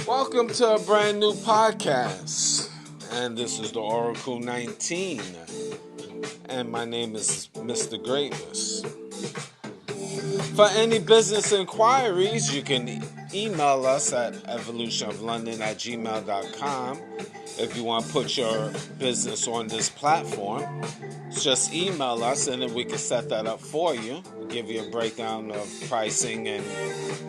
Welcome to a brand new podcast, and this is the Oracle 19, and my name is Mr. Greatness. For any business inquiries, you can email us at evolutionoflondon@gmail.com. If you want to put your business on this platform, just email us and then we can set that up for you. We'll give you a breakdown of pricing and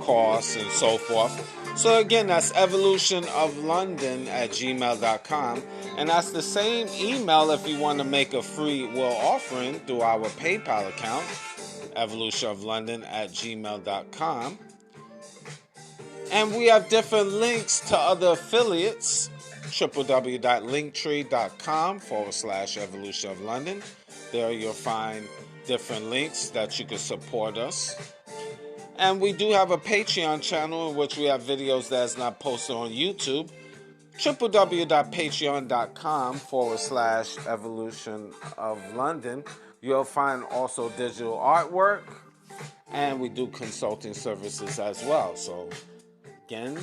costs and so forth. So again, that's evolutionoflondon@gmail.com. And that's the same email if you want to make a free will offering through our PayPal account, evolutionoflondon@gmail.com. And we have different links to other affiliates, www.linktree.com/evolutionoflondon. There you'll find different links that you can support us. And we do have a Patreon channel in which we have videos that's not posted on YouTube. www.patreon.com/evolutionoflondon. You'll find also digital artwork, and we do consulting services as well. So again,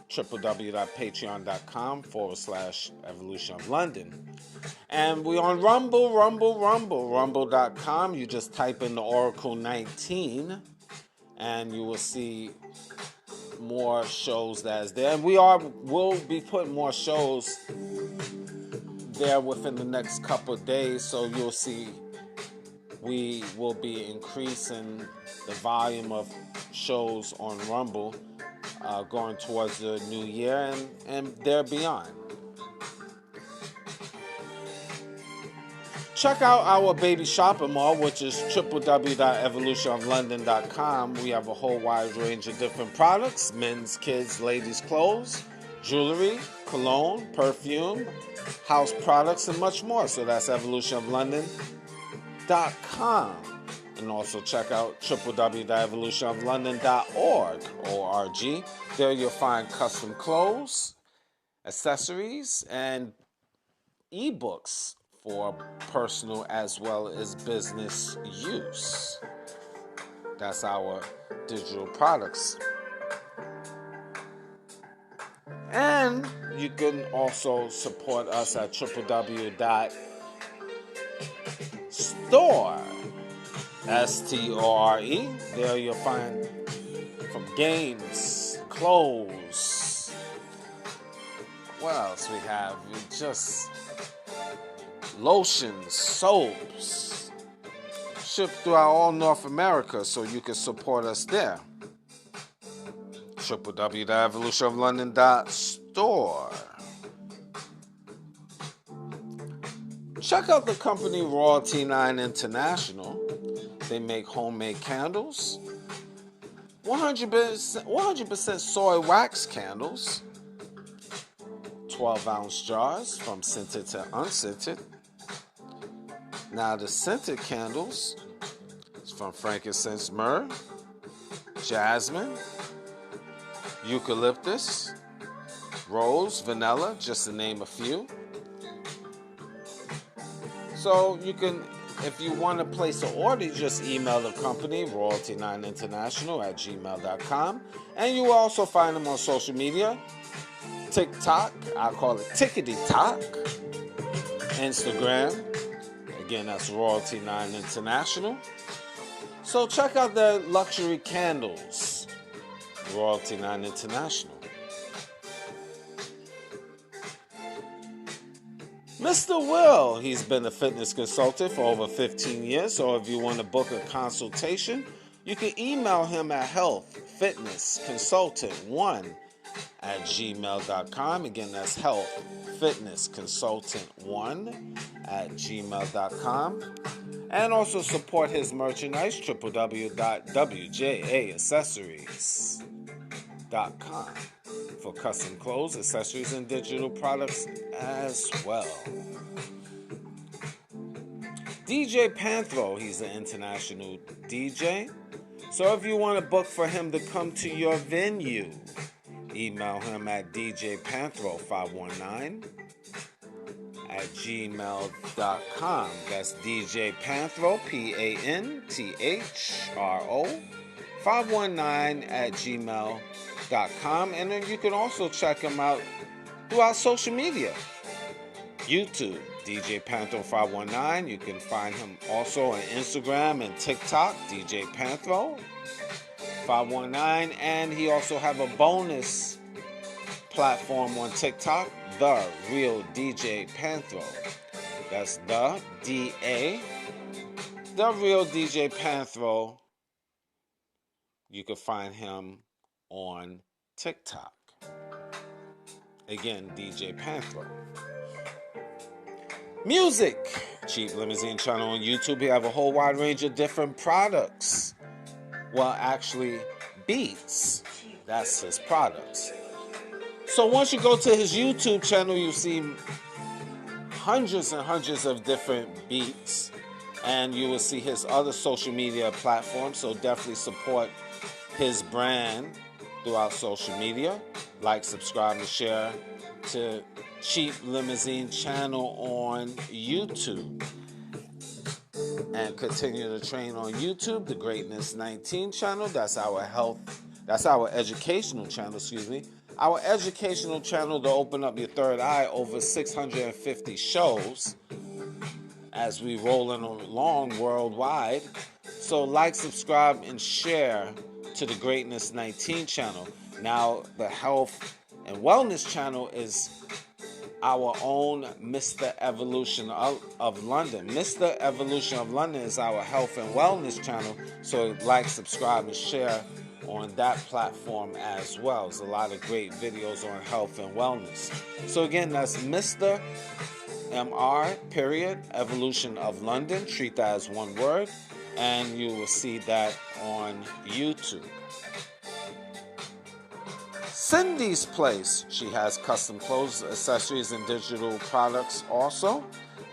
www.patreon.com/evolutionoflondon. And we're on rumble.com. You just type in the Oracle 19 and you will see more shows that's there. And we'll be putting more shows there within the next couple of days. So you'll see we will be increasing the volume of shows on Rumble going towards the new year and there beyond. Check out our baby shopping mall, which is www.evolutionoflondon.com. We have a whole wide range of different products: men's, kids, ladies' clothes, jewelry, cologne, perfume, house products, and much more. So that's evolutionoflondon.com. And also check out www.evolutionoflondon.org. There you'll find custom clothes, accessories, and ebooks for personal as well as business use. That's our digital products. And you can also support us at www.store, S-T-O-R-E. There you'll find from games, clothes. What else we have? We just lotions, soaps, shipped throughout all North America, so you can support us there. www.evolutionoflondon.store. Check out the company Royalty 9 International. They make homemade candles, 100% soy wax candles, 12-ounce jars from scented to unscented. Now the scented candles is from frankincense, myrrh, jasmine, eucalyptus, rose, vanilla, just to name a few. So you can, if you want to place an order, just email the company, royalty9international@gmail.com. And you will also find them on social media. TikTok, I call it Tickety-Tock. Instagram, again, that's Royalty 9 International. So check out their luxury candles, Royalty 9 International. Mr. Will, he's been a fitness consultant for over 15 years, so if you want to book a consultation, you can email him at healthfitnessconsultant1@gmail.com. Again, that's healthfitnessconsultant1@gmail.com. And also support his merchandise, www.wjaccessories.com for custom clothes, accessories, and digital products as well. DJ Panthro, he's an international DJ. So if you want to book for him to come to your venue, email him at djpanthro519 at gmail.com. That's DJ Panthro, Panthro, 519 at gmail.com. And then you can also check him out throughout social media. YouTube, DJ Panthro 519. You can find him also on Instagram and TikTok, DJ Panthro 519. And he also have a bonus platform on TikTok, The Real DJ Panthro. That's the D-A, The Real DJ Panthro. You can find him on TikTok. Again, DJ Panthro. Music. Cheap Limousine channel on YouTube. We have a whole wide range of different products. Well, actually, beats. That's his products. So once you go to his YouTube channel, you see hundreds and hundreds of different beats. And you will see his other social media platforms. So definitely support his brand throughout social media. Like, subscribe, and share to Cheap Limousine channel on YouTube. And continue to train on YouTube, the Greatness 19 channel. That's our educational channel, Our educational channel to open up your third eye, over 650 shows as we rolling along worldwide. So like, subscribe, and share to the Greatness 19 channel. Now, the Health and Wellness channel is our own Mr. Evolution of London. Mr. Evolution of London is our health and wellness channel. So like, subscribe, and share on that platform as well. There's a lot of great videos on health and wellness. So again, that's Mr. MR, Evolution of London. Treat that as one word. And you will see that on YouTube. Cindy's Place. She has custom clothes, accessories, and digital products also.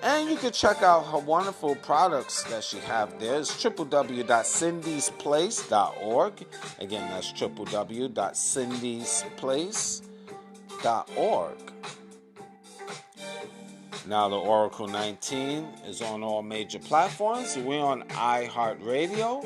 And you can check out her wonderful products that she have there. It's www.cindysplace.org. Again, that's www.cindysplace.org. Now, the Oracle 19 is on all major platforms. We're on iHeartRadio,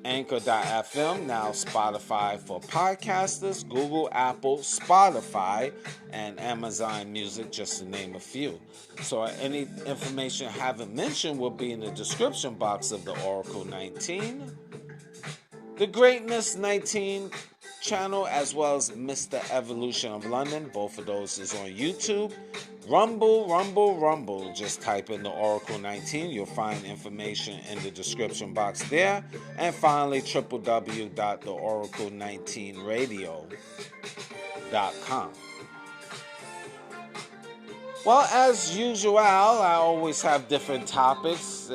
Anchor.fm, now Spotify for podcasters, Google, Apple, Spotify, and Amazon Music, just to name a few. So any information I haven't mentioned will be in the description box of the Oracle 19. The Greatness 19 channel, as well as Mr. Evolution of London. Both of those is on YouTube. Rumble. Just type in the Oracle 19. You'll find information in the description box there. And finally, www.theoracle19radio.com. Well, as usual, I always have different topics.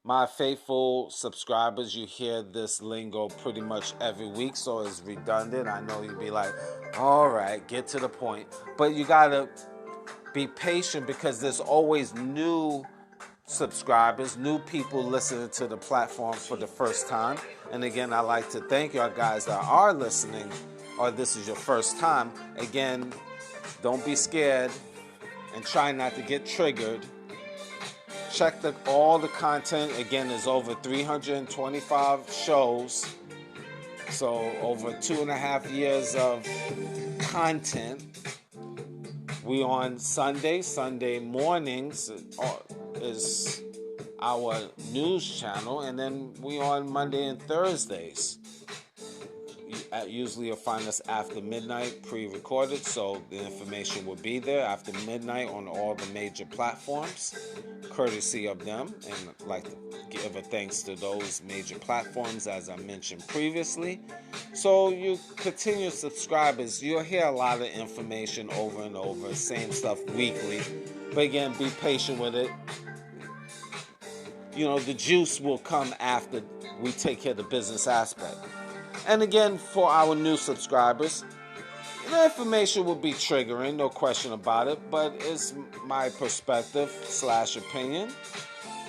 My faithful subscribers, you hear this lingo pretty much every week, so it's redundant. I know you'd be like, all right, get to the point. But you got to be patient, because there's always new subscribers, new people listening to the platform for the first time. And again, I'd like to thank y'all guys that are listening, or this is your first time. Again, don't be scared and try not to get triggered. Check all the content. Again, there's over 325 shows. So over 2.5 years of content. We on Sunday mornings is our news channel. And then we on Monday and Thursdays. Usually you'll find us after midnight, pre-recorded, so the information will be there after midnight on all the major platforms, courtesy of them. And I'd like to give a thanks to those major platforms, as I mentioned previously. So you continue subscribers, you'll hear a lot of information over and over, same stuff weekly. But again, be patient with it. the juice will come after we take care of the business aspect. And again, for our new subscribers, the information will be triggering, no question about it, but it's my perspective / opinion.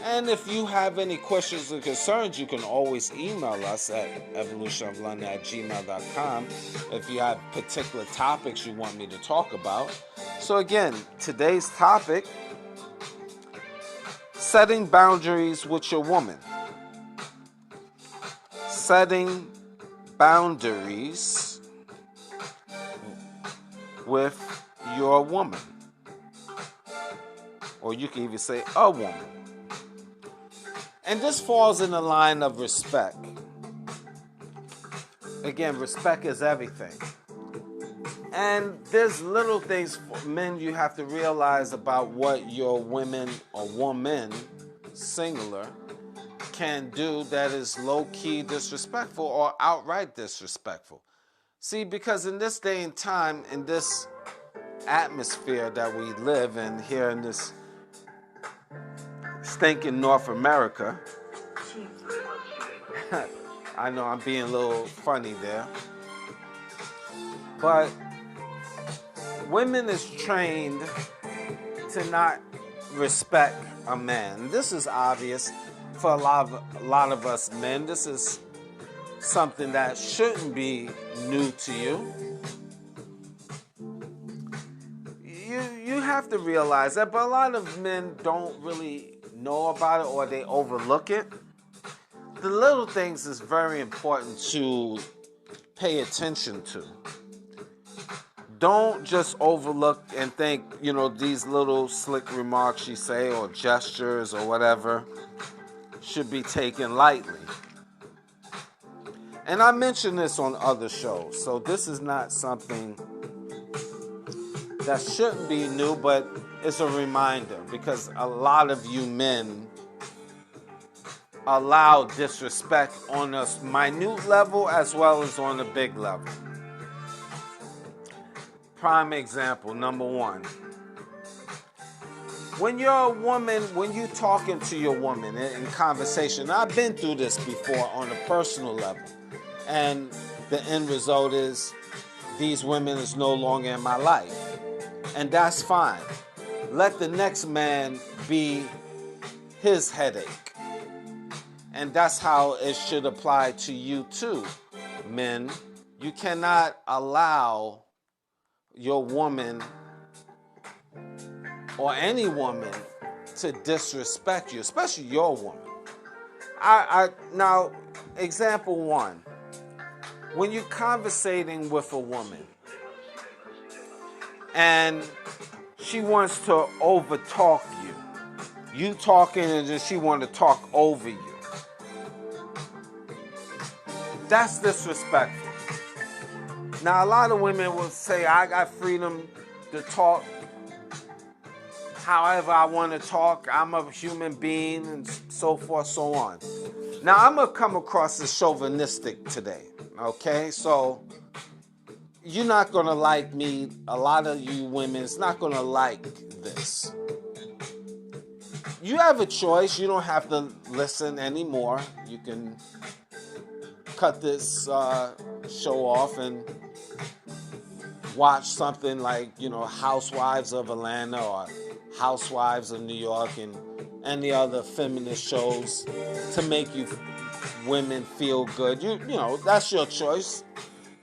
And if you have any questions or concerns, you can always email us at evolutionoflondon@gmail.com if you have particular topics you want me to talk about. So again, today's topic, setting boundaries with your woman. Setting boundaries with your woman. Or you can even say a woman. And this falls in the line of respect. Again, respect is everything. And there's little things for men you have to realize about what your women or woman, singular, can do that is low-key disrespectful or outright disrespectful. See, because in this day and time, in this atmosphere that we live in here in this stinking North America, I know I'm being a little funny there, but women is trained to not respect a man. This is obvious for a lot of us men. This is something that shouldn't be new to you. You have to realize that, but a lot of men don't really know about it or they overlook it. The little things is very important to pay attention to. Don't just overlook and think, these little slick remarks you say or gestures or whatever should be taken lightly. And I mentioned this on other shows, so this is not something that shouldn't be new, but it's a reminder because a lot of you men allow disrespect on a minute level as well as on a big level. Prime example, number one. When you're a woman, when you're talking to your woman in conversation, I've been through this before on a personal level, and the end result is these women is no longer in my life. And that's fine. Let the next man be his headache. And that's how it should apply to you too, men. You cannot allow your woman or any woman to disrespect you, especially your woman. Now, example one. When you're conversating with a woman, and she wants to overtalk you. You talking and then she wants to talk over you. That's disrespectful. Now, a lot of women will say, I got freedom to talk however I want to talk. I'm a human being and so forth, so on. Now, I'm going to come across as chauvinistic today, okay? So you're not going to like me. A lot of you women is not going to like this. You have a choice. You don't have to listen anymore. You can cut this show off and watch something like, Housewives of Atlanta or Housewives of New York and any other feminist shows to make you women feel good. You know, that's your choice.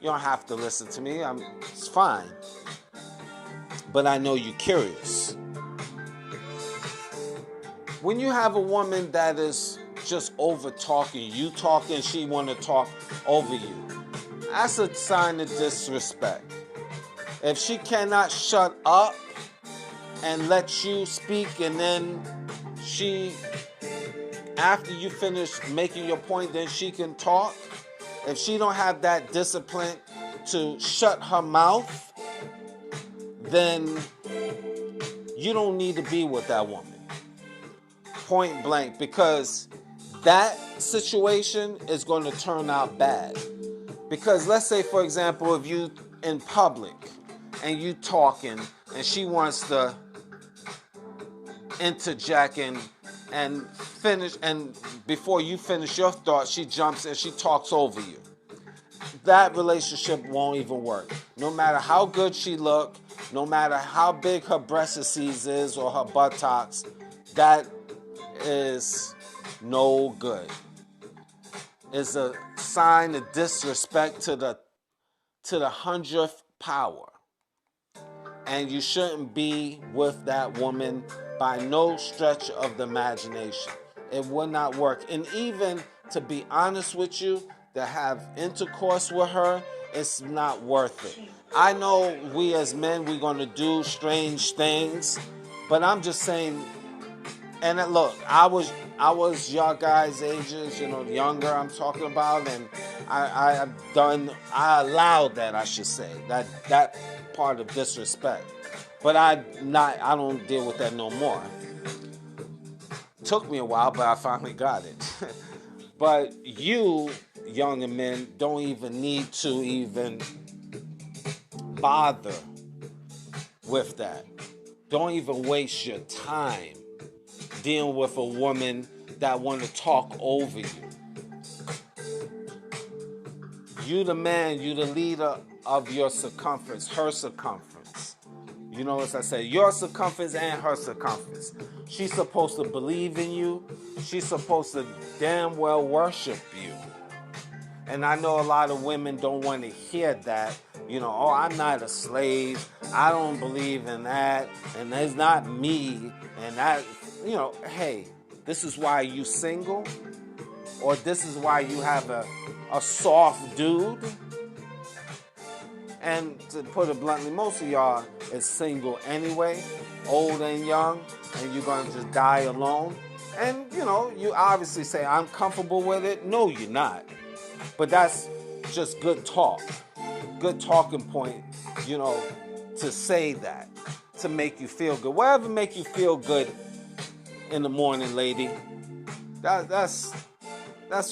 You don't have to listen to me. It's fine. But I know you're curious. When you have a woman that is just over talking, you talking, she want to talk over you, that's a sign of disrespect. If she cannot shut up and let you speak, and then she, after you finish making your point, then she can talk. If she don't have that discipline to shut her mouth, then you don't need to be with that woman. Point blank, because that situation is going to turn out bad. Because let's say, for example, if you in public and you talking and she wants to interject and finish, and before you finish your thought, she jumps and she talks over you. That relationship won't even work. No matter how good she look, no matter how big her breast is or her buttocks, that is no good. It's a sign of disrespect to the 100th power. And you shouldn't be with that woman by no stretch of the imagination. It will not work. And even to be honest with you, to have intercourse with her, it's not worth it. I know we as men, we're going to do strange things, but I'm just saying, and look, I was your guys' ages, younger I'm talking about, and I allowed that, I should say, that part of disrespect. But I don't deal with that no more. Took me a while, but I finally got it. But you, younger men, don't even need to even bother with that. Don't even waste your time dealing with a woman that want to talk over you. You the man, you the leader of your circumference, her circumference. You know what I say? Your circumference and her circumference. She's supposed to believe in you. She's supposed to damn well worship you. And I know a lot of women don't want to hear that. Oh, I'm not a slave. I don't believe in that. And it's not me. And that, hey, this is why you single? Or this is why you have a soft dude? And to put it bluntly, most of y'all is single anyway, old and young, and you're going to just die alone. And, you obviously say, I'm comfortable with it. No, you're not. But that's just good talk. Good talking point, to say that, to make you feel good. Whatever make you feel good in the morning, lady, that's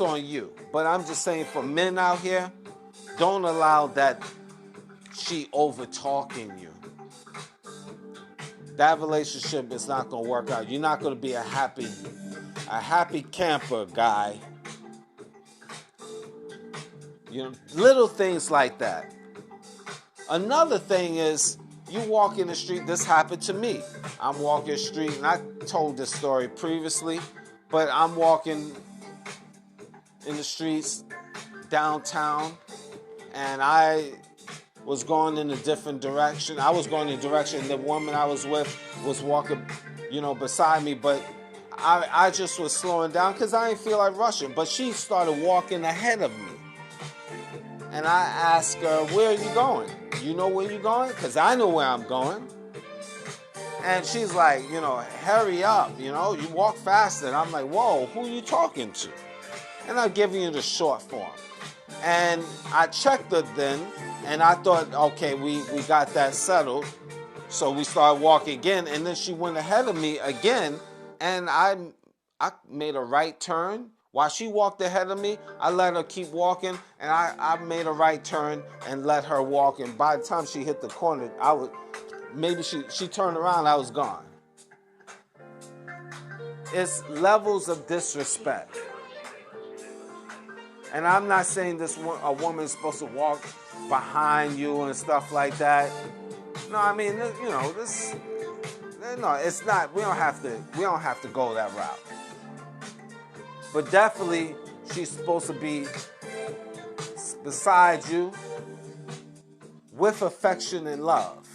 on you. But I'm just saying, for men out here, don't allow that she over talking you. That relationship is not going to work out. You're not going to be a happy camper guy. Little things like that. Another thing is, you walk in the street. This happened to me. I'm walking the street, and I told this story previously, but I'm walking in the streets downtown, and I was going in a different direction. I was going in a direction. The woman I was with was walking, beside me, but I just was slowing down because I didn't feel like rushing. But she started walking ahead of me. And I asked her, where are you going? You know where you're going? Because I know where I'm going. And she's like, hurry up, you walk faster. And I'm like, whoa, who are you talking to? And I'm giving you the short form. And I checked her then, and I thought, okay, we got that settled. So we started walking again, and then she went ahead of me again, and I made a right turn. While she walked ahead of me, I let her keep walking, and I made a right turn and let her walk. And by the time she hit the corner, she turned around, I was gone. It's levels of disrespect. And I'm not saying a woman is supposed to walk behind you and stuff like that. No, I mean, it's not. We don't have to go that route. But definitely, she's supposed to be beside you with affection and love.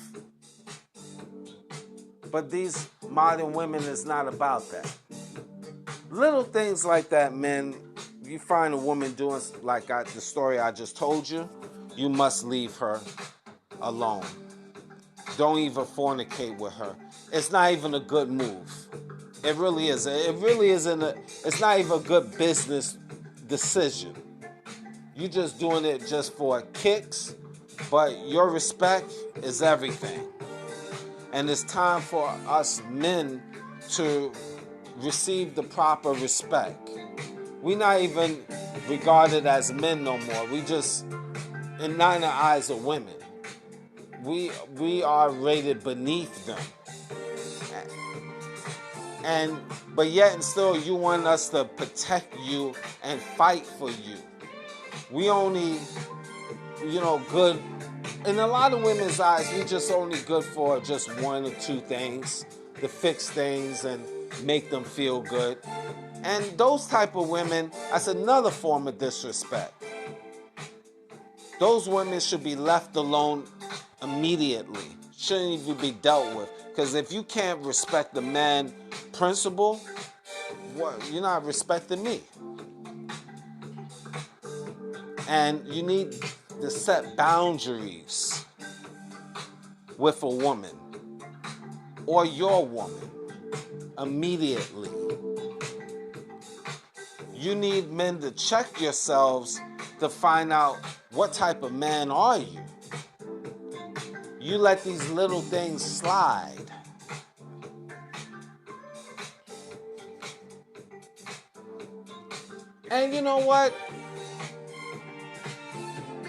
But these modern women is not about that. Little things like that, men. You find a woman doing like the story I just told you, you must leave her alone. Don't even fornicate with her. It's not even a good move. It really isn't. It's not even a good business decision. You're just doing it just for kicks, but your respect is everything. And it's time for us men to receive the proper respect. We're not even regarded as men no more. We just, and not in the eyes of women. We are rated beneath them. But yet and still you want us to protect you and fight for you. We only, good. In a lot of women's eyes, we just only good for just one or two things, to fix things and make them feel good. And those type of women, that's another form of disrespect. Those women should be left alone immediately. Shouldn't even be dealt with. Because if you can't respect the man principle, you're not respecting me. And you need to set boundaries with a woman or your woman immediately. You need men to check yourselves to find out what type of man are you. You let these little things slide. And you know what?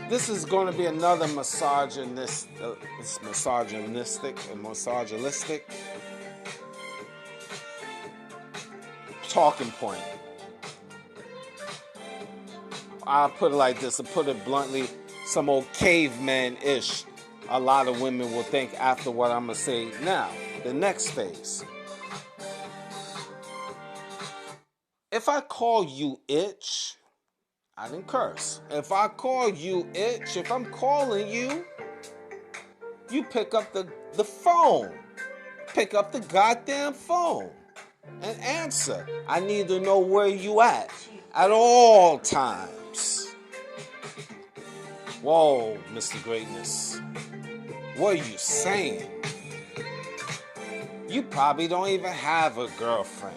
This is going to be another misogynistic talking point. I'll put it like this, to put it bluntly, some old caveman-ish. A lot of women will think after what I'm going to say now. The next phase. If I call you itch, I didn't curse. If I call you itch, if I'm calling you, you pick up the phone. Pick up the goddamn phone and answer. I need to know where you at all times. Whoa, Mr. Greatness. What are you saying? You probably don't even have a girlfriend.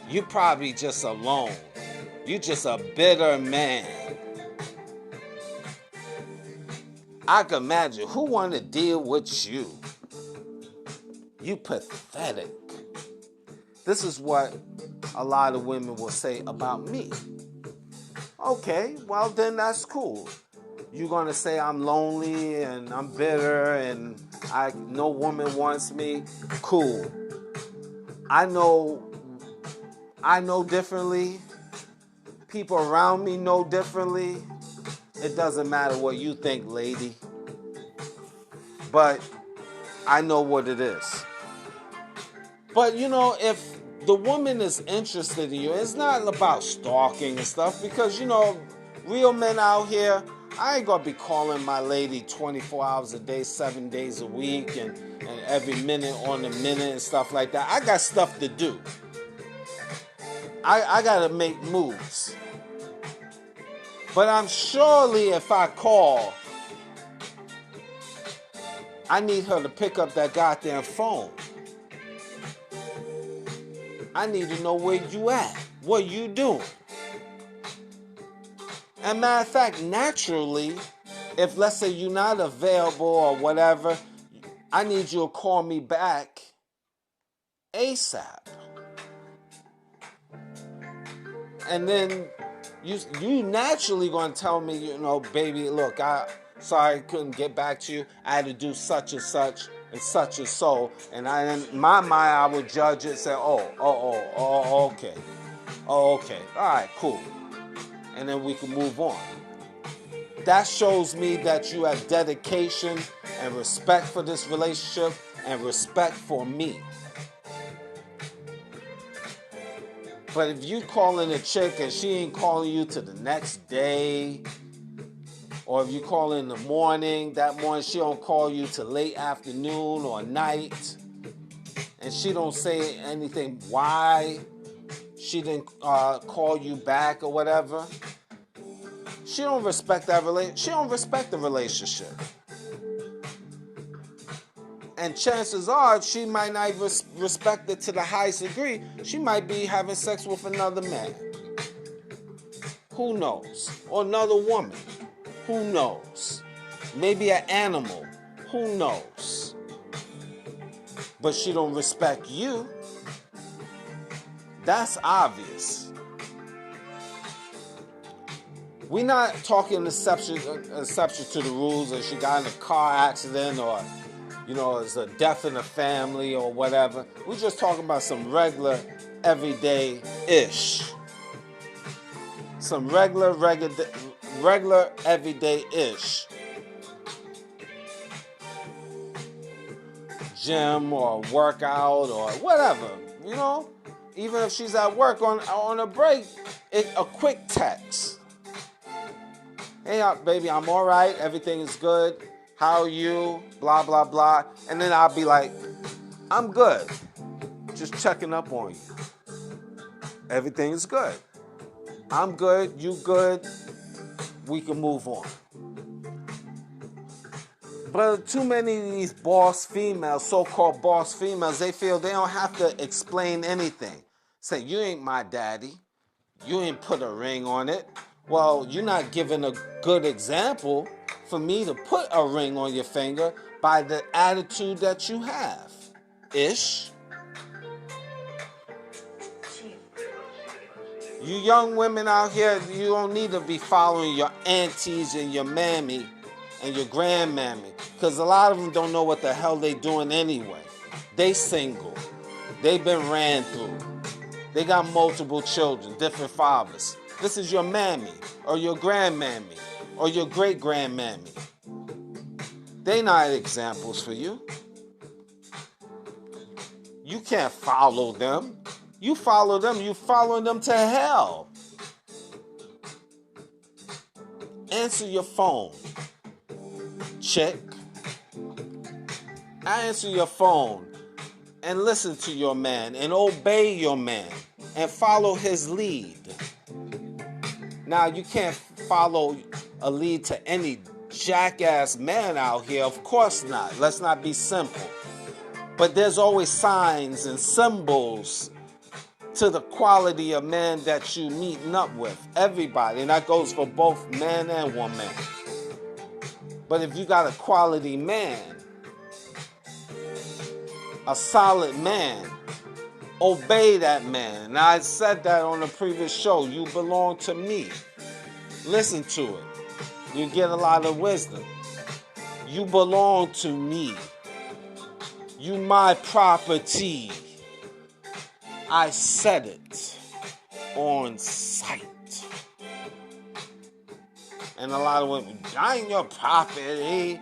You probably just alone. You just a bitter man. I can imagine who want to deal with you. You pathetic. This is what a lot of women will say about me. Okay, well then that's cool. You're going to say I'm lonely and I'm bitter and no woman wants me. Cool. I know differently. People around me know differently. It doesn't matter what you think, lady. But I know what it is. But if the woman is interested in you, it's not about stalking and stuff, because real men out here, I ain't gonna be calling my lady 24 hours a day, 7 days a week, and every minute on the minute and stuff like that. I got stuff to do. I gotta make moves. But I'm surely, if I call, I need her to pick up that goddamn phone. I need to know where you at. What you doing? And matter of fact, naturally, if let's say you're not available or whatever, I need you to call me back ASAP. And then you naturally going to tell me, baby, look, sorry I couldn't get back to you. I had to do such and such and such and so. And in my mind, I would judge it and say, okay. All right, cool. And then we can move on. That shows me that you have dedication and respect for this relationship and respect for me. But if you calling a chick and she ain't calling you to the next day, or if you call in the morning, that morning she don't call you till late afternoon or night, and she don't say anything why she didn't call you back or whatever, she don't respect that she don't respect the relationship. And chances are, she might not even respect it to the highest degree. She might be having sex with another man. Who knows? Or another woman. Who knows? Maybe an animal. Who knows? But she don't respect you. That's obvious. We're not talking exception to the rules, or she got in a car accident, or you know, it's a death in the family or whatever. We're just talking about some regular, everyday-ish. Some regular, everyday-ish. Gym or workout or whatever, you know? Even if she's at work on a break, a quick text. Hey, baby, I'm all right. Everything is good. How are you? Blah, blah, blah. And then I'll be like, I'm good. Just checking up on you. Everything is good. I'm good. You good. We can move on. But too many of these boss females, so-called boss females, they feel they don't have to explain anything. Say, you ain't my daddy. You ain't put a ring on it. Well, you're not giving a good example for me to put a ring on your finger by the attitude that you have. Ish. You young women out here, you don't need to be following your aunties and your mammy and your grandmammy, because a lot of them don't know what the hell they doing anyway. They single. They've been ran through. They got multiple children, different fathers. This is your mammy or your grandmammy or your great-grandmammy. They not examples for you. You can't follow them. You follow them, you following them to hell. Answer your phone, chick. Answer your phone and listen to your man and obey your man and follow his lead. Now, you can't follow a lead to any jackass man out here. Of course not. Let's not be simple. But there's always signs and symbols to the quality of man that you meeting up with. Everybody. And that goes for both man and woman. But if you got a quality man, a solid man, obey that man. Now, I said that on the previous show. You belong to me. Listen to it. You get a lot of wisdom. You belong to me. You my property. I said it on sight. And a lot of women, I ain't your property.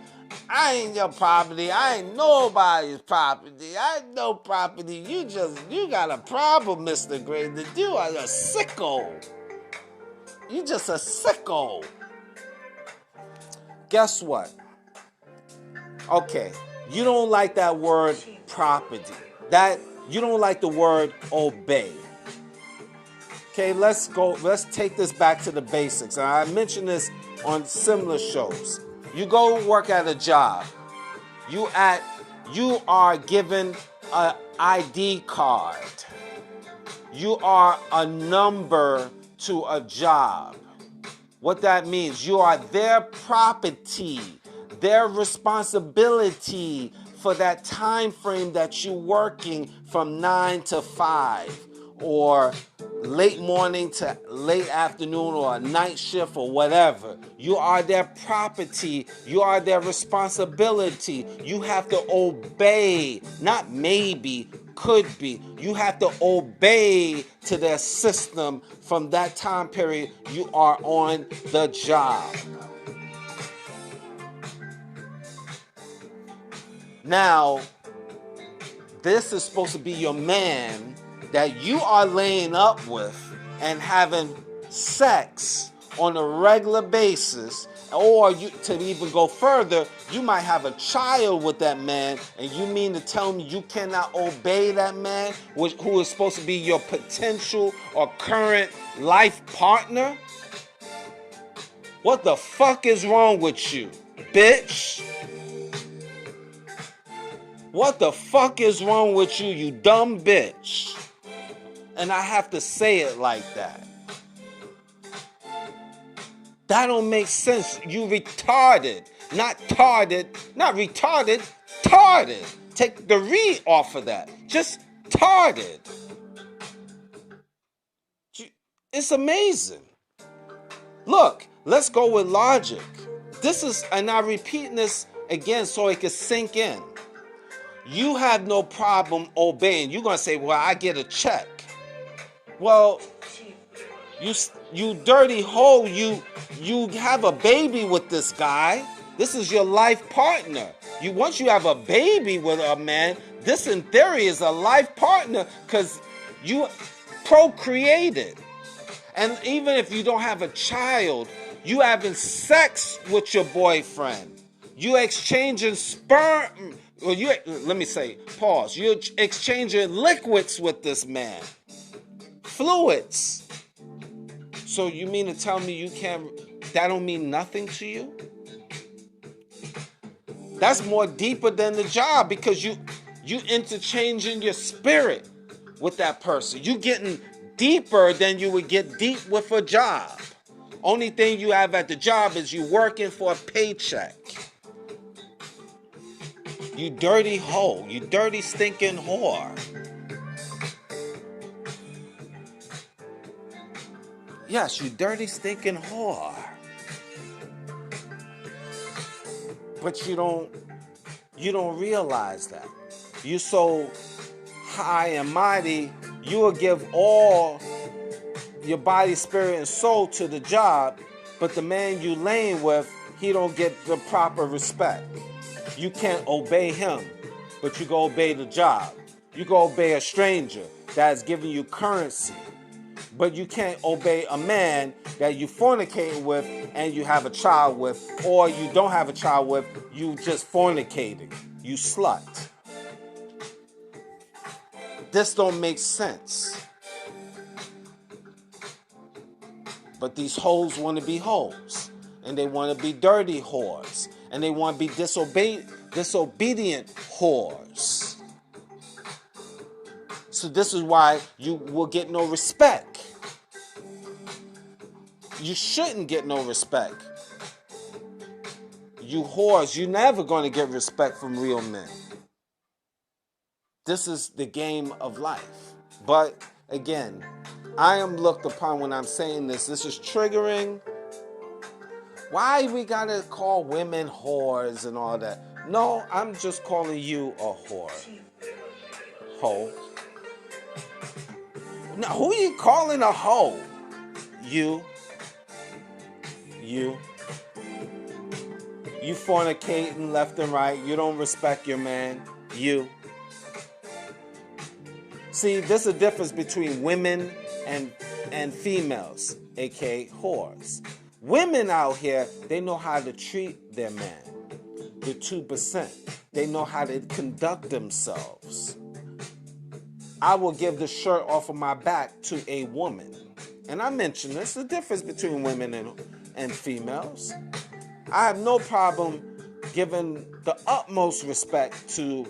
I ain't your property. I ain't nobody's property. I ain't no property. You got a problem, Mr. Gray. You are a sicko. You just a sicko. Guess what? Okay, you don't like that word property. You don't like the word obey. Okay, let's take this back to the basics. And I mentioned this on similar shows. You go work at a job. You are given an ID card. You are a number to a job. What that means, you are their property, their responsibility for that time frame that you're working from 9 to 5 or late morning to late afternoon or a night shift or whatever. You are their property. You are their responsibility. You have to obey, not maybe, could be. You have to obey to their system from that time period you are on the job. Now, this is supposed to be your man that you are laying up with and having sex on a regular basis, or to even go further, you might have a child with that man, and you mean to tell me you cannot obey that man who is supposed to be your potential or current life partner? What the fuck is wrong with you, bitch? What the fuck is wrong with you, you dumb bitch? And I have to say it like that. That don't make sense. You retarded. Not tarded. Not retarded. Tarded. Take the re off of that. Just tarded. It's amazing. Look, let's go with logic. And I'm repeating this again so it can sink in. you have no problem obeying. You're going to say, well, I get a check. Well, you dirty hoe, you have a baby with this guy. This is your life partner. Once you have a baby with a man, this in theory is a life partner because you procreated. And even if you don't have a child, you having sex with your boyfriend. You exchanging sperm. Well, let me say, pause. You're exchanging liquids with this man. Fluids. So you mean to tell me that don't mean nothing to you? That's more deeper than the job because you interchanging your spirit with that person. You getting deeper than you would get deep with a job. Only thing you have at the job is you working for a paycheck. You dirty hoe. You dirty stinking whore. Yes, you dirty stinking whore. But you don't realize that. You so high and mighty, you will give all your body, spirit, and soul to the job, but the man you laying with, he don't get the proper respect. You can't obey him, but you go obey the job. You go obey a stranger that's giving you currency. But you can't obey a man that you fornicating with and you have a child with, or you don't have a child with, you just fornicating. You slut. This don't make sense. But these hoes want to be hoes. And they want to be dirty whores. And they want to be disobedient whores. So this is why you will get no respect. You shouldn't get no respect. You whores, you're never going to get respect from real men. This is the game of life. But again, I am looked upon when I'm saying this. This is triggering. Why we gotta call women whores and all that? No, I'm just calling you a whore. Hoe. Now, who are you calling a hoe? You. You fornicating left and right. You don't respect your man. You. See, there's a difference between women and females, aka whores. Women out here, they know how to treat their man. The 2%. They know how to conduct themselves. I will give the shirt off of my back to a woman. And I mentioned this, the difference between women and females. I have no problem giving the utmost respect to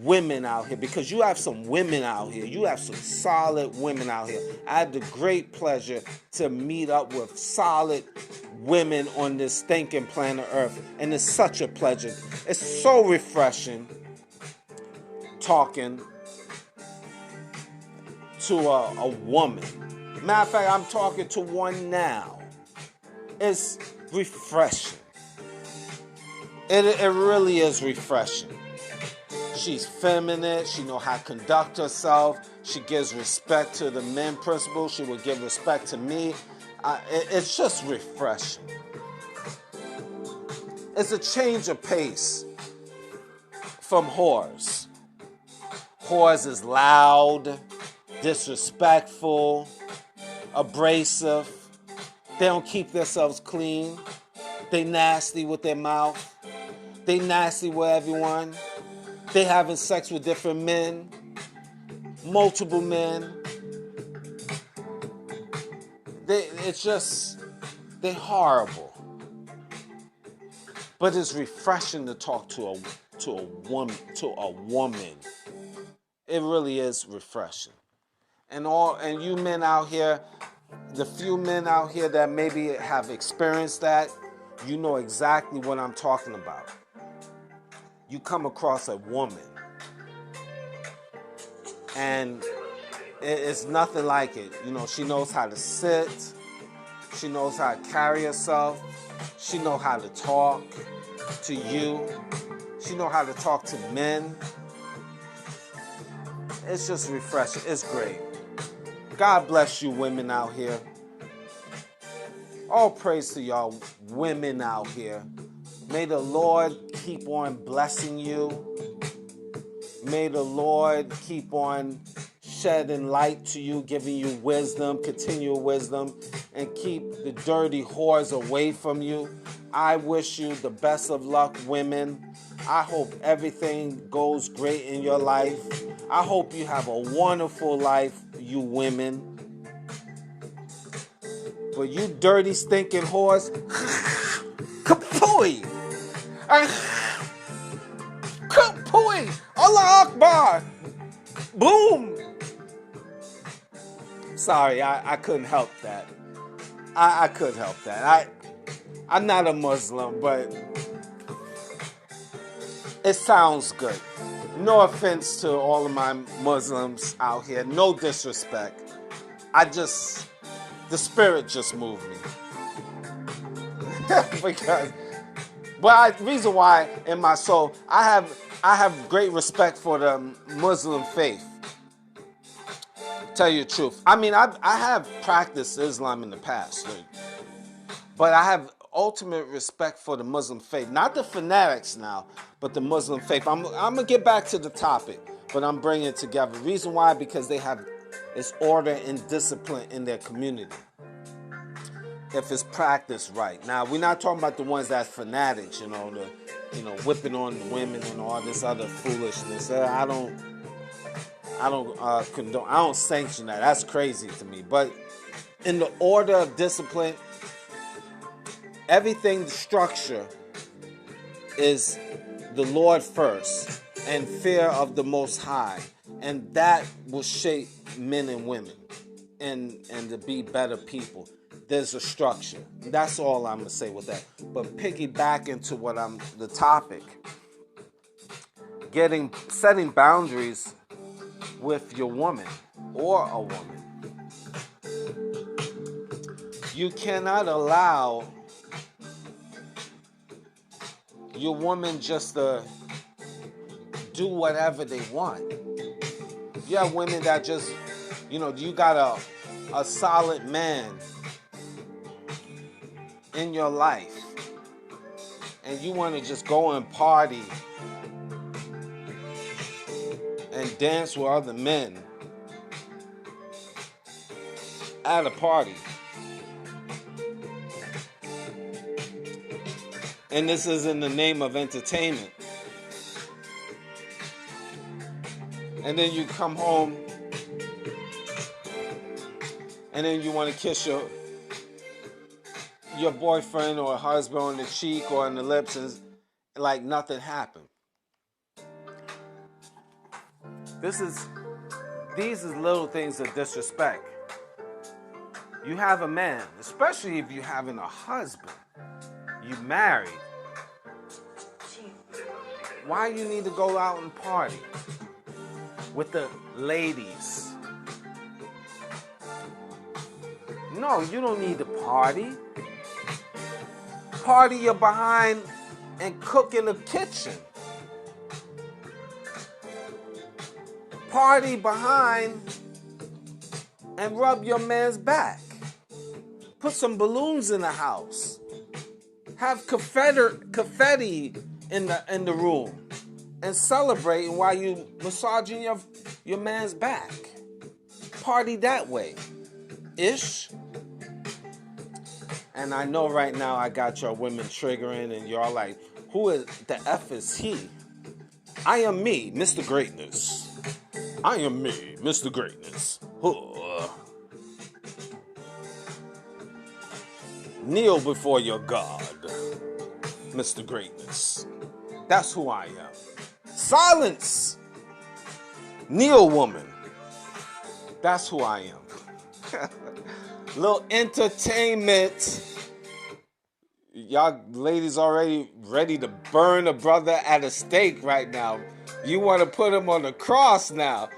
women out here because you have some women out here. You have some solid women out here. I had the great pleasure to meet up with solid women on this stinking planet Earth. And it's such a pleasure. It's so refreshing talking to a woman. Matter of fact, I'm talking to one now. It's refreshing. It really is refreshing. She's feminine. She knows how to conduct herself. She gives respect to the men principle. She will give respect to me. It's just refreshing. It's a change of pace from whores. Whores is loud, disrespectful, abrasive. They don't keep themselves clean. They nasty with their mouth. They nasty with everyone. They having sex with different men, multiple men. They're horrible. But it's refreshing to talk to a woman. It really is refreshing. And you men out here, the few men out here that maybe have experienced that, you know exactly what I'm talking about. You come across a woman and it's nothing like it. You know, she knows how to sit. She knows how to carry herself. She knows how to talk to you. She knows how to talk to men. it's just refreshing. It's great. God bless you women out here. All praise to y'all women out here. May the Lord keep on blessing you. May the Lord keep on shedding light to you, giving you wisdom, continual wisdom, and keep the dirty whores away from you. I wish you the best of luck, women. I hope everything goes great in your life. I hope you have a wonderful life, you women. But you dirty, stinking whores, kapooey! Kapooey! Allah Akbar! Boom! Sorry, I couldn't help that. I couldn't help that. I'm not a Muslim, but it sounds good. No offense to all of my Muslims out here. No disrespect. The spirit just moved me. Reason why in my soul, I have great respect for the Muslim faith. Tell you the truth. I mean, I have practiced Islam in the past, but I have ultimate respect for the Muslim faith. Not the fanatics now, but the Muslim faith. I'm going to get back to the topic, but I'm bringing it together. Reason why, because they have it's order and discipline in their community. If it's practiced right. Now, we're not talking about the ones that's fanatics, whipping on the women and all this other foolishness. I don't condone. I don't sanction that. That's crazy to me. But in the order of discipline, everything, the structure is the Lord first and fear of the Most High, and that will shape men and women and to be better people. There's a structure. That's all I'm gonna say with that. But piggyback into the topic, setting boundaries with your woman or a woman. You cannot allow your woman just to do whatever they want. You have women that just, you got a solid man in your life and you want to just go and party and dance with other men at a party. And this is in the name of entertainment. And then you come home and then you want to kiss your boyfriend or husband on the cheek or on the lips and like nothing happened. These are little things of disrespect. You have a man, especially if you're having a husband, you married. Why you need to go out and party with the ladies? No, you don't need to party. Party your behind and cook in the kitchen. Party behind and rub your man's back. Put some balloons in the house. Have confetti in the room and celebrating while you massaging your man's back. Party that way. Ish. And I know right now I got your women triggering and you're like, who is the F is he? I am me, Mr. Greatness. I am me, Mr. Greatness. Kneel before your God, Mr. Greatness. That's who I am. Silence! Kneel, woman. That's who I am. Little entertainment. Y'all ladies already ready to burn a brother at a stake right now. You want to put him on the cross now.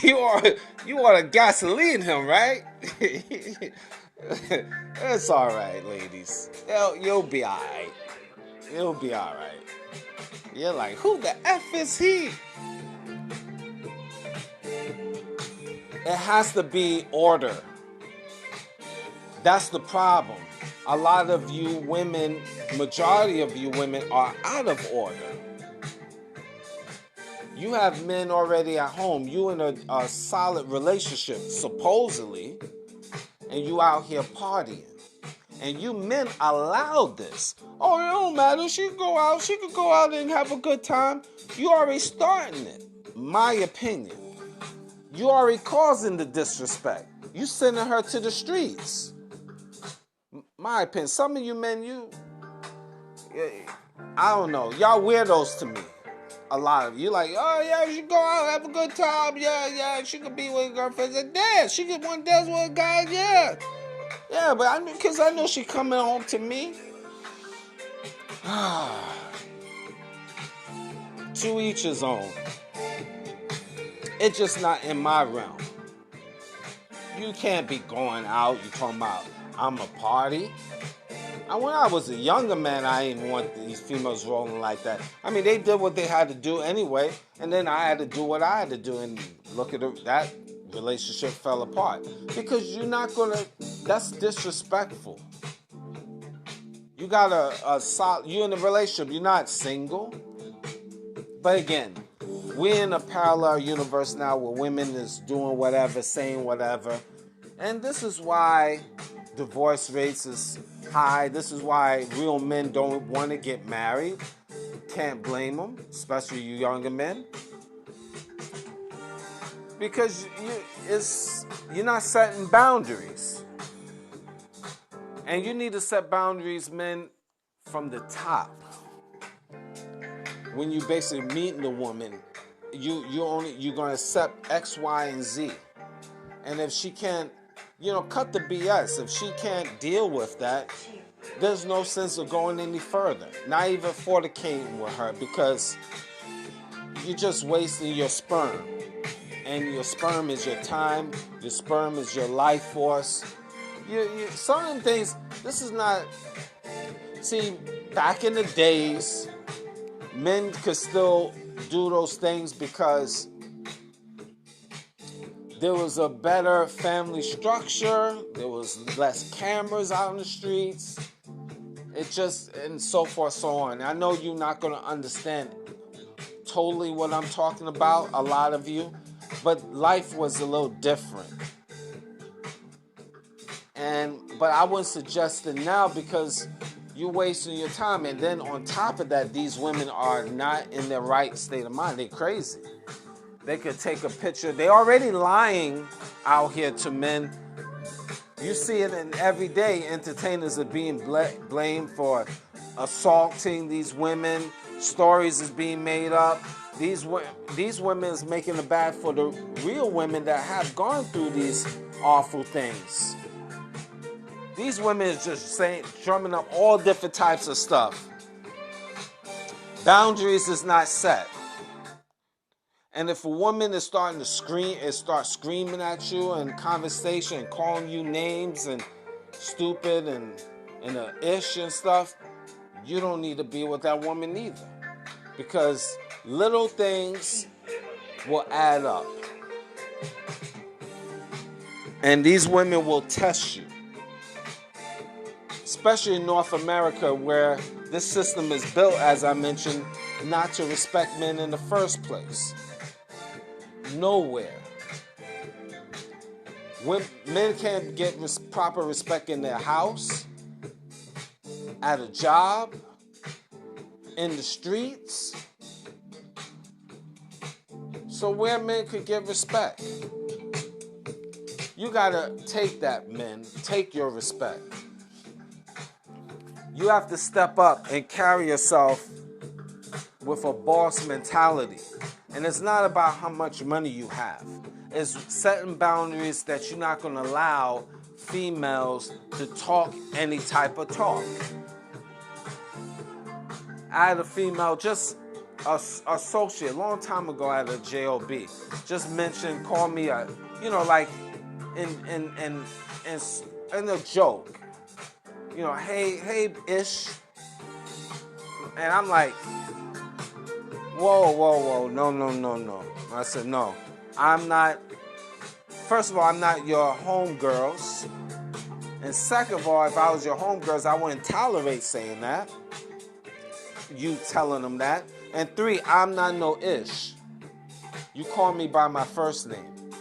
You want to gasoline him, right? It's all right, ladies. You'll be all right. You'll be all right. You're like, who the F is he? It has to be order. That's the problem. A lot of you women, majority of you women are out of order. You have men already at home. You in a solid relationship, supposedly, and you out here partying. And you men allowed this. Oh, it don't matter. She could go out. She could go out and have a good time. You already starting it. My opinion. You already causing the disrespect. You sending her to the streets. My opinion. Some of you men, I don't know. Y'all weirdos to me. A lot of you like, oh yeah, she go out, have a good time. Yeah, she could be with her girlfriends and dance. She could want to dance with a guy, yeah. Yeah, but because I know she coming home to me. To each his own. It's just not in my realm. You can't be going out, you talking about, I'm a party. And when I was a younger man, I didn't want these females rolling like that. I mean, they did what they had to do anyway, and then I had to do what I had to do, and look at it, that relationship fell apart. Because you're not gonna, that's disrespectful. You got you're in a relationship, you're not single. But again, we're in a parallel universe now where women is doing whatever, saying whatever. And this is why divorce rates is high. This is why real men don't want to get married. Can't blame them, especially you younger men. Because you're not setting boundaries. And you need to set boundaries, men, from the top. When you basically meeting the woman, you're gonna accept X, Y, and Z. And if she can't, cut the BS. If she can't deal with that, there's no sense of going any further. Not even fornicating with her, because you're just wasting your sperm. And your sperm is your time. Your sperm is your life force. Certain things, this is not... See, back in the days, men could still do those things because there was a better family structure. There was less cameras out in the streets. And so forth, so on. I know you're not going to understand totally what I'm talking about, a lot of you, but life was a little different. But I wouldn't suggest it now because you're wasting your time. And then on top of that, these women are not in their right state of mind. They're crazy. They could take a picture. They're already lying out here to men. You see it in every day. Entertainers are being blamed for assaulting these women. Stories is being made up. These women is making it bad for the real women that have gone through these awful things. These women is just drumming up all different types of stuff. Boundaries is not set. And if a woman is starting to start screaming at you in conversation and calling you names and stupid and ish and stuff, you don't need to be with that woman either. Because little things will add up. And these women will test you. Especially in North America, where this system is built, as I mentioned, not to respect men in the first place. Nowhere. Men can't get proper respect in their house, at a job, in the streets. So where men could get respect? You gotta take that, men. Take your respect. You have to step up and carry yourself with a boss mentality. And it's not about how much money you have. It's setting boundaries that you're not going to allow females to talk any type of talk. I had a female, just a associate, a long time ago at a job, just mentioned, call me a, like in a joke. Hey, ish. And I'm like, whoa, no. I said, no, I'm not. first of all, I'm not your homegirls. And second of all, if I was your homegirls, I wouldn't tolerate saying that. You telling them that. And three, I'm not no ish. You call me by my first name.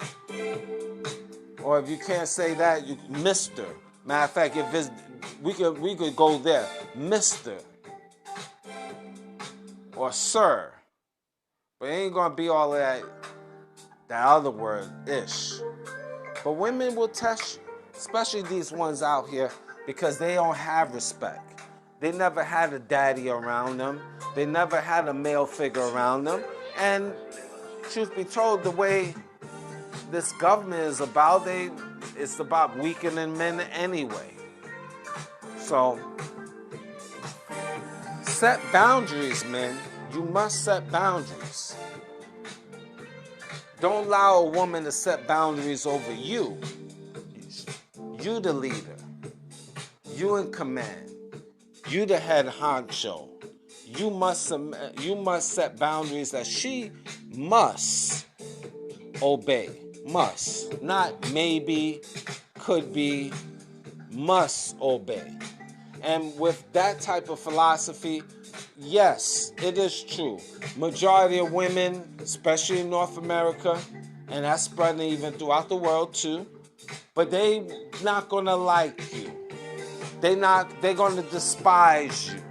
Or if you can't say that, you Mr. Matter of fact, if it's, we could go there. Mr. Or sir. But it ain't gonna be all of that other word, ish. But women will test you, especially these ones out here, because they don't have respect. They never had a daddy around them. They never had a male figure around them. And truth be told, the way this government is about, it's about weakening men anyway. So, set boundaries, men. You must set boundaries. Don't allow a woman to set boundaries over you. You the leader. You in command. You the head honcho. You must set boundaries that she must obey. Must. Not maybe, could be, must obey. And with that type of philosophy, yes, it is true. Majority of women, especially in North America, and that's spreading even throughout the world too, but they not gonna like you. They're gonna despise you.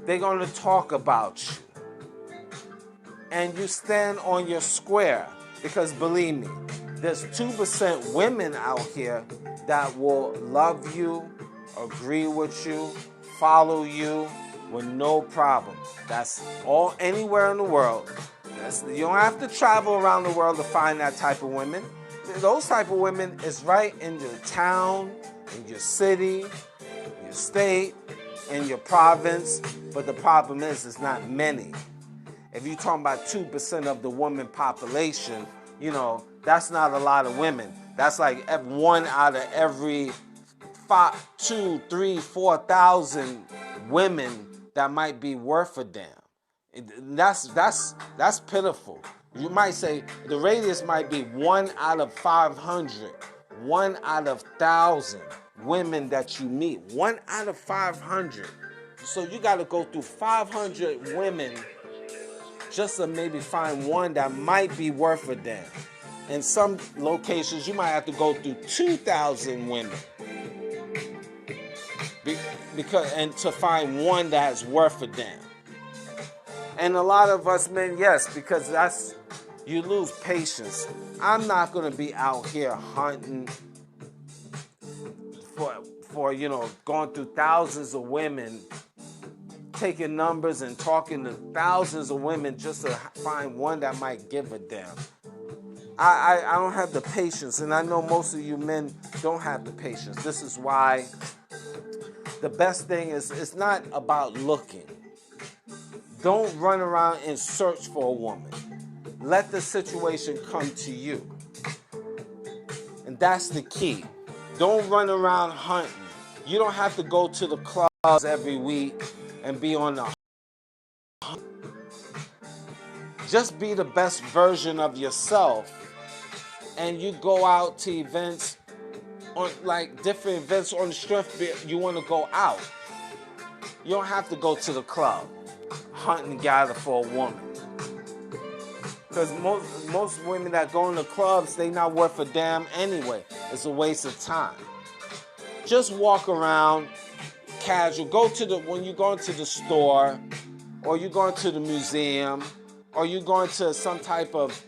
They're gonna talk about you. And you stand on your square, because believe me, there's 2% women out here that will love you, agree with you, follow you with no problem. That's all anywhere in the world. You don't have to travel around the world to find that type of women. Those type of women is right in your town, in your city, your state, in your province. But the problem is, it's not many. If you're talking about 2% of the woman population, that's not a lot of women. That's like 1 out of every 2, 3, 4,000 women that might be worth a damn. That's pitiful. You might say the radius might be 1 out of 500, 1 out of 1,000 women that you meet. 1 out of 500. So you got to go through 500 women just to maybe find one that might be worth a damn. In some locations, you might have to go through 2,000 women and to find one that's worth a damn. And a lot of us men, yes, because you lose patience. I'm not going to be out here hunting for going through thousands of women, taking numbers and talking to thousands of women just to find one that might give a damn. I don't have the patience, and I know most of you men don't have the patience. This is why the best thing is, it's not about looking. Don't run around and search for a woman. Let the situation come to you. And that's the key. Don't run around hunting. You don't have to go to the clubs every week and be on the hunt. Just be the best version of yourself. And you go out to events, on like different events on the strength you want to go out. You don't have to go to the club, hunt and gather for a woman. Because most women that go in the clubs, they not worth a damn anyway. It's a waste of time. Just walk around, casual. When you go into the store, or you go into the museum, or you go into some type of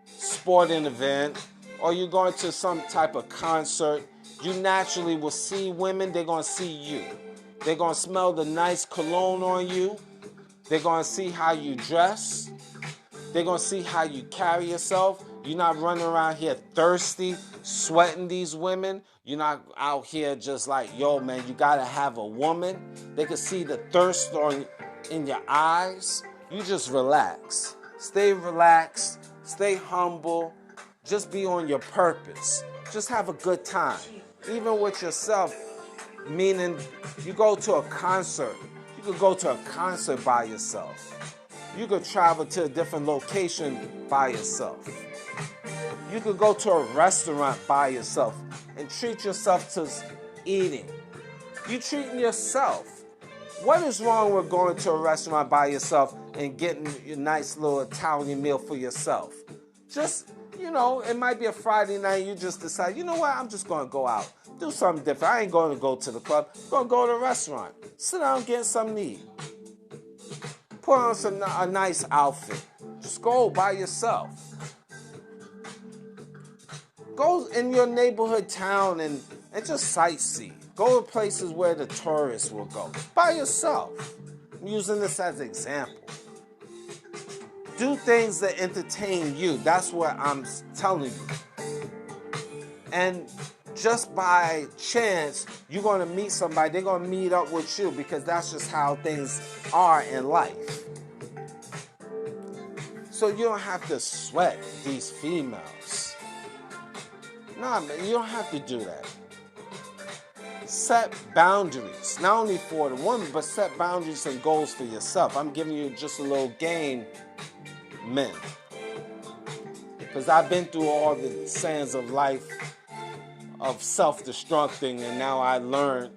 sporting event, or you going to some type of concert, you naturally will see women. They're going to see you. They're going to smell the nice cologne on you. They're going to see how you dress. They're going to see how you carry yourself. You're not running around here thirsty, sweating these women. You're not out here just like, yo, man, you got to have a woman. They can see the thirst in your eyes. You just relax. Stay relaxed. Stay humble. Just be on your purpose. Just have a good time. Even with yourself, meaning you go to a concert. You could go to a concert by yourself. You could travel to a different location by yourself. You could go to a restaurant by yourself and treat yourself to eating. You treating yourself. What is wrong with going to a restaurant by yourself and getting a nice little Italian meal for yourself? Just, it might be a Friday night. You just decide, you know what? I'm just going to go out. Do something different. I ain't going to go to the club. I'm going to go to a restaurant. Sit down and get something to eat. Put on a nice outfit. Just go by yourself. Go in your neighborhood town and just sightsee. Go to places where the tourists will go. By yourself. I'm using this as an example. Do things that entertain you. That's what I'm telling you. And just by chance, you're going to meet somebody. They're going to meet up with you because that's just how things are in life. So you don't have to sweat these females. Nah, man, you don't have to do that. Set boundaries, not only for the woman, but set boundaries and goals for yourself. I'm giving you just a little game, men. Because I've been through all the sands of life of self-destructing, and now I learned,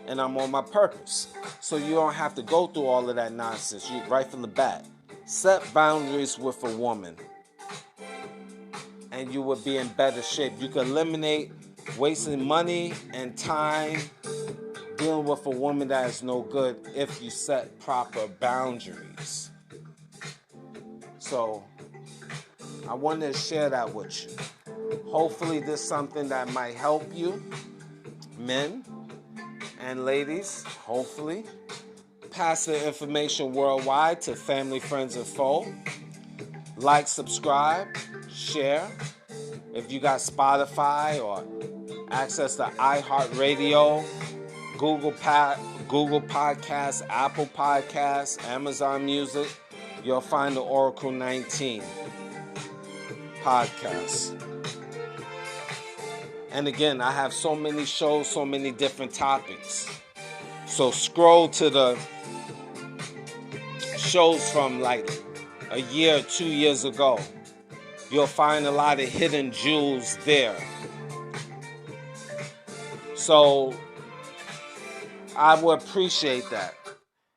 and I'm on my purpose. So you don't have to go through all of that nonsense. You right from the bat. Set boundaries with a woman, and you will be in better shape. You can eliminate wasting money and time dealing with a woman that is no good if you set proper boundaries. So I wanted to share that with you. Hopefully this is something that might help you, men and ladies, hopefully. Pass the information worldwide to family, friends, and foe. Like, subscribe, share. If you got Spotify or access to iHeartRadio, Google Podcasts, Apple Podcasts, Amazon Music, you'll find the Oracle 19 podcast. And again, I have so many shows, so many different topics. So scroll to the shows from like a year or 2 years ago. You'll find a lot of hidden jewels there. So I would appreciate that.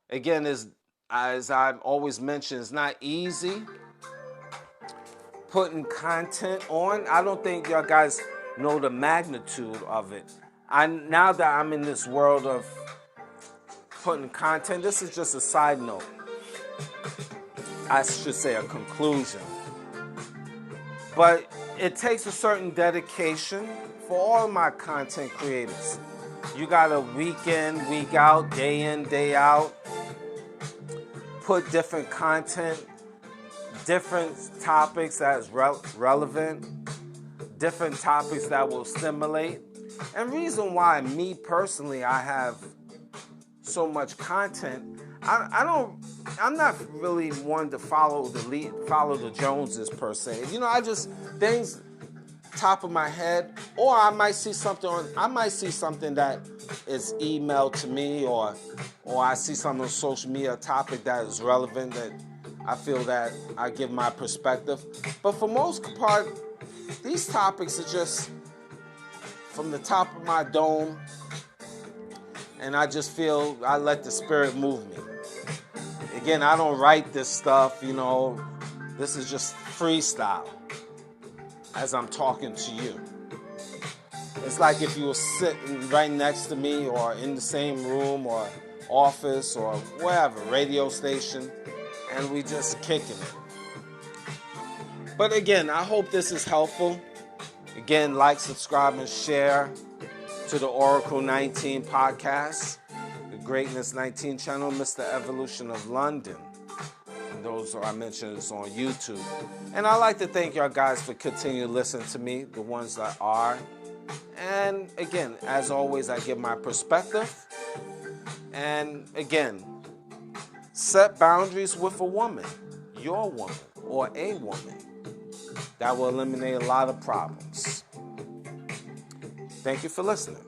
Again, as I've always mentioned, it's not easy putting content on. I don't think y'all guys know the magnitude of it. Now that I'm in this world of putting content, this is just a side note. I should say a conclusion. But it takes a certain dedication for all of my content creators. You got to week in, week out, day in, day out, put different content, different topics that is relevant, different topics that will stimulate. And reason why me personally I have so much content, I'm not really one to follow the Joneses per se. I just things top of my head, or I might see something that is emailed to me, or I see something on social media, a topic that is relevant that I feel that I give my perspective. But for most part, these topics are just from the top of my dome, and I just feel I let the spirit move me. Again, I don't write this stuff, this is just freestyle as I'm talking to you. It's like if you were sitting right next to me or in the same room or office or wherever, radio station, and we just kicking it. But again, I hope this is helpful. Again, like, subscribe, and share to the Oracle 19 podcast, the Greatness 19 channel, Mr. Evolution of London. And those I mentioned is on YouTube. And I'd like to thank y'all guys for continuing to listen to me, the ones that are. And again, as always, I give my perspective. And again, set boundaries with a woman, your woman, or a woman. That will eliminate a lot of problems. Thank you for listening.